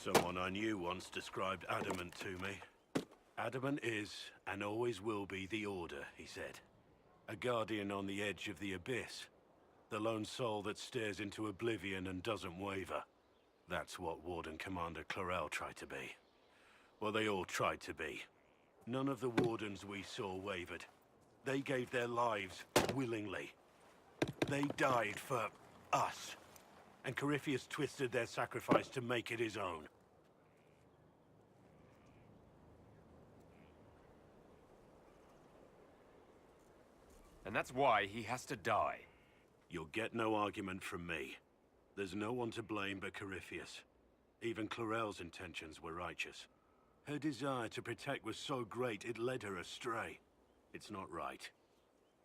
Someone I knew once described adamant to me. Adamant is, and always will be, the Order, he said. A guardian on the edge of the abyss. The lone soul that stares into oblivion and doesn't waver. That's what Warden Commander Clarel tried to be. Well, they all tried to be. None of the Wardens we saw wavered. They gave their lives willingly. They died for us. And Corypheus twisted their sacrifice to make it his own. And that's why he has to die. You'll get no argument from me. There's no one to blame but Corypheus. Even Clarel's intentions were righteous. Her desire to protect was so great it led her astray. It's not right.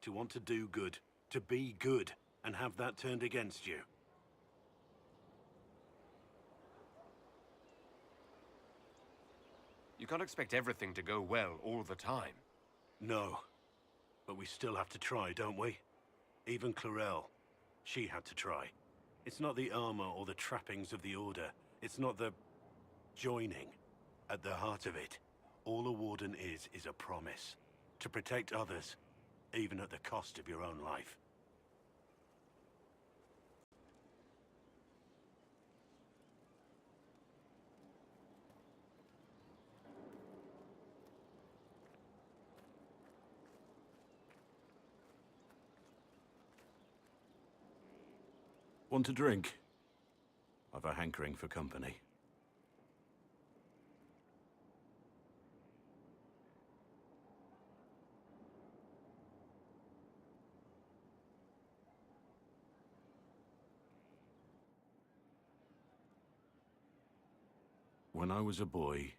To want to do good, to be good, and have that turned against you. You can't expect everything to go well all the time. No. But we still have to try, don't we? Even Clarel. She had to try. It's not the armor or the trappings of the Order. It's not the... joining. At the heart of it, all a Warden is a promise. To protect others, even at the cost of your own life. Want a drink? I've a hankering for company. When I was a boy,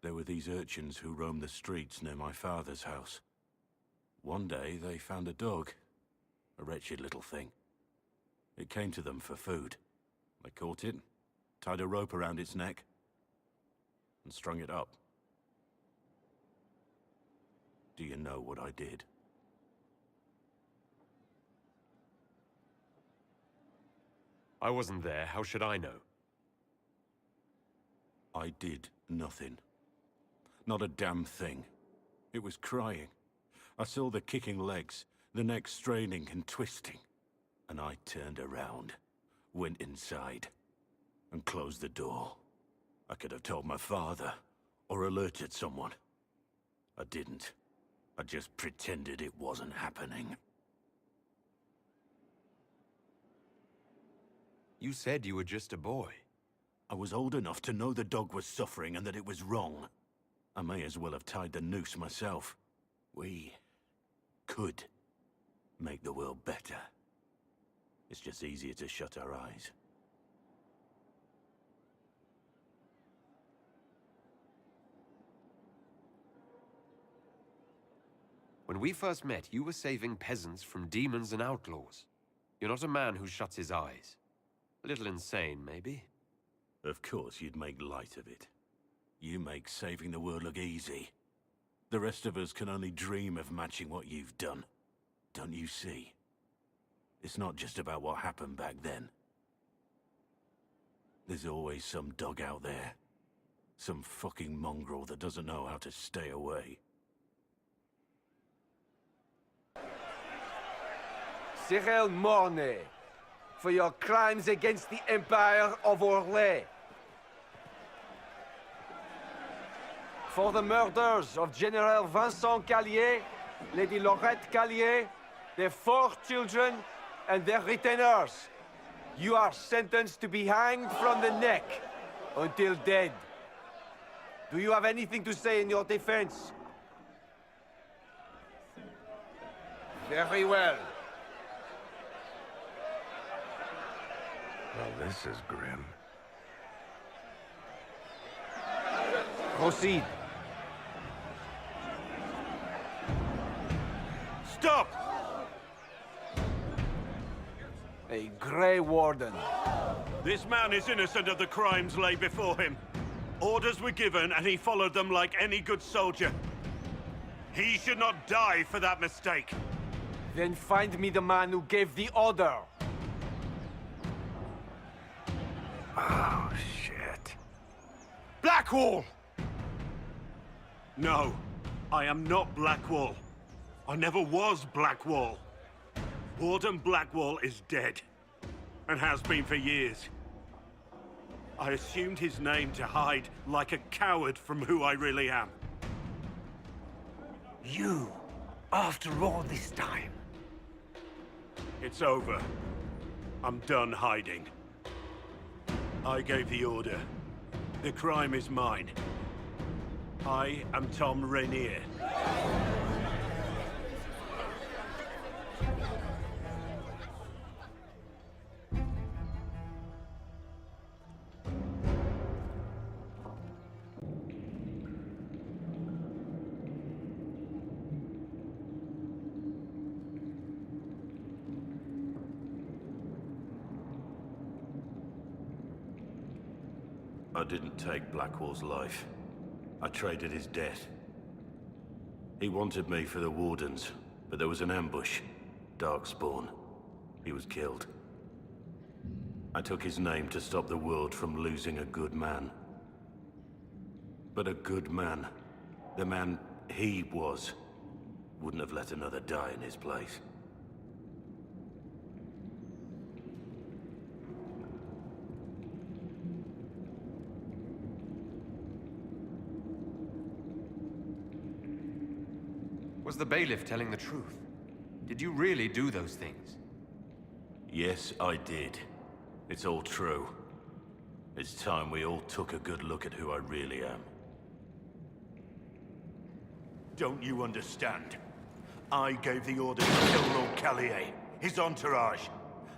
there were these urchins who roamed the streets near my father's house. One day, they found a dog. A wretched little thing. It came to them for food. They caught it, tied a rope around its neck, and strung it up. Do you know what I did? I wasn't there, how should I know? I did nothing. Not a damn thing. It was crying. I saw the kicking legs, the neck straining and twisting. And I turned around, went inside, and closed the door. I could have told my father, or alerted someone. I didn't. I just pretended it wasn't happening. You said you were just a boy. I was old enough to know the dog was suffering and that it was wrong. I may as well have tied the noose myself. We could make the world better. It's just easier to shut our eyes. When we first met, you were saving peasants from demons and outlaws. You're not a man who shuts his eyes. A little insane, maybe? Of course you'd make light of it. You make saving the world look easy. The rest of us can only dream of matching what you've done. Don't you see? It's not just about what happened back then. There's always some dog out there. Some fucking mongrel that doesn't know how to stay away. Cyril Mornay, for your crimes against the Empire of Orlais. For the murders of General Vincent Callier, Lady Laurette Callier, their 4 children, and their retainers. You are sentenced to be hanged from the neck until dead. Do you have anything to say in your defense? Very well. Well, this is grim. Proceed. Stop! A Grey Warden. This man is innocent of the crimes laid before him. Orders were given and he followed them like any good soldier. He should not die for that mistake. Then find me the man who gave the order. Oh, shit. Blackwall! No, I am not Blackwall. I never was Blackwall. Warden Blackwall is dead, and has been for years. I assumed his name to hide like a coward from who I really am. You, after all this time. It's over. I'm done hiding. I gave the order. The crime is mine. I am Tom Rainier. I didn't take Blackwall's life. I traded his death. He wanted me for the Wardens, but there was an ambush. Darkspawn. He was killed. I took his name to stop the world from losing a good man. But a good man, the man he was, wouldn't have let another die in his place. Was the bailiff telling the truth? Did you really do those things? Yes, I did. It's all true. It's time we all took a good look at who I really am. Don't you understand? I gave the order to kill Lord Callier, his entourage,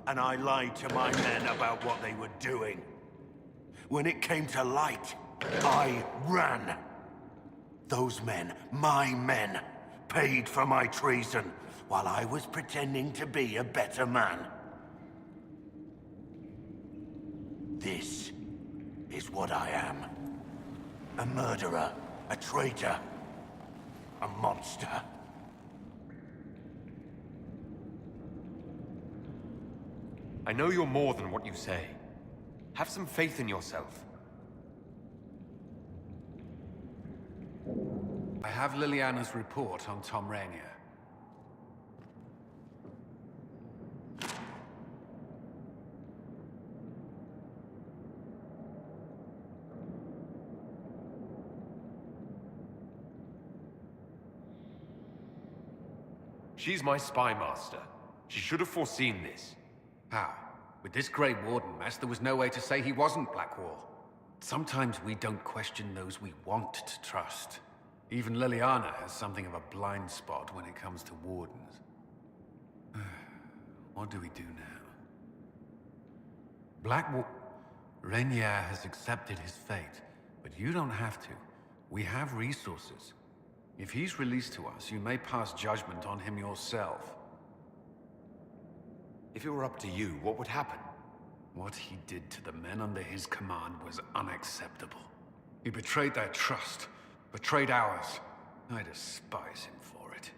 and I lied to my men about what they were doing. When it came to light, I ran. Those men, my men, paid for my treason, while I was pretending to be a better man. This is what I am. A murderer, a traitor, a monster. I know you're more than what you say. Have some faith in yourself. I have Liliana's report on Tom Rainier. She's my spy master. She should have foreseen this. How? With this Grey Warden mess, there was no way to say he wasn't Blackwall. Sometimes we don't question those we want to trust. Even Liliana has something of a blind spot when it comes to Wardens. What do we do now? Blackwall... Rainier has accepted his fate, but you don't have to. We have resources. If he's released to us, you may pass judgment on him yourself. If it were up to you, what would happen? What he did to the men under his command was unacceptable. He betrayed their trust, betrayed ours. I despise him for it.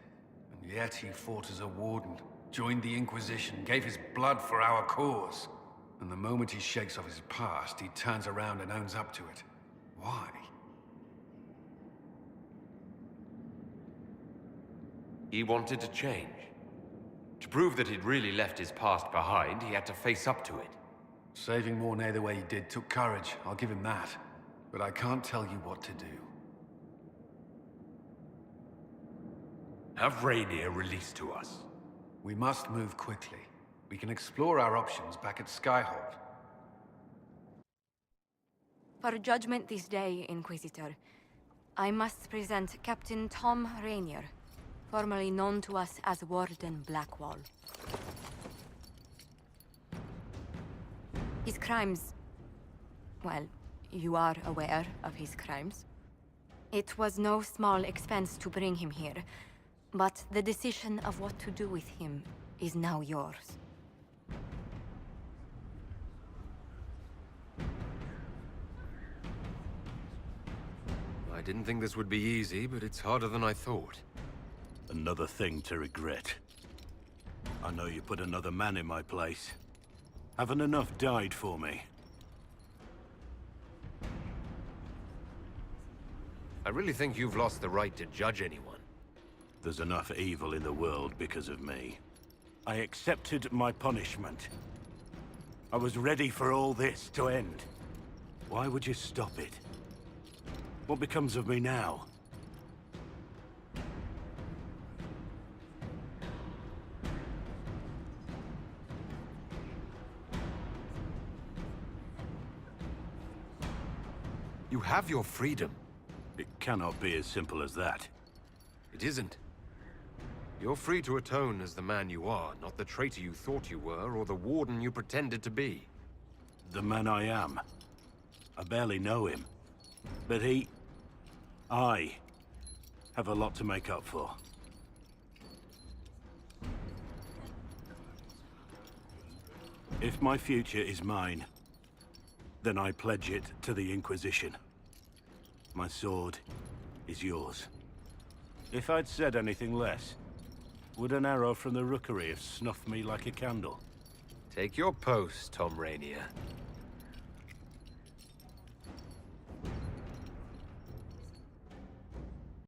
And yet he fought as a warden, joined the Inquisition, gave his blood for our cause. And the moment he shakes off his past, he turns around and owns up to it. Why? He wanted to change. To prove that he'd really left his past behind, he had to face up to it. Saving Mornay the way he did took courage, I'll give him that. But I can't tell you what to do. Have Rainier released to us. We must move quickly. We can explore our options back at Skyhold. For judgment this day, Inquisitor, I must present Captain Tom Rainier, formerly known to us as Warden Blackwall. His crimes... well, you are aware of his crimes. It was no small expense to bring him here, but the decision of what to do with him is now yours. I didn't think this would be easy, but it's harder than I thought. Another thing to regret. I know you put another man in my place. Haven't enough died for me. I really think you've lost the right to judge anyone. There's enough evil in the world because of me. I accepted my punishment. I was ready for all this to end. Why would you stop it? What becomes of me now? You have your freedom. It cannot be as simple as that. It isn't. You're free to atone as the man you are, not the traitor you thought you were, or the warden you pretended to be. The man I am. I barely know him. But I have a lot to make up for. If my future is mine, then I pledge it to the Inquisition. My sword is yours. If I'd said anything less, would an arrow from the rookery have snuffed me like a candle? Take your post, Tom Rainier.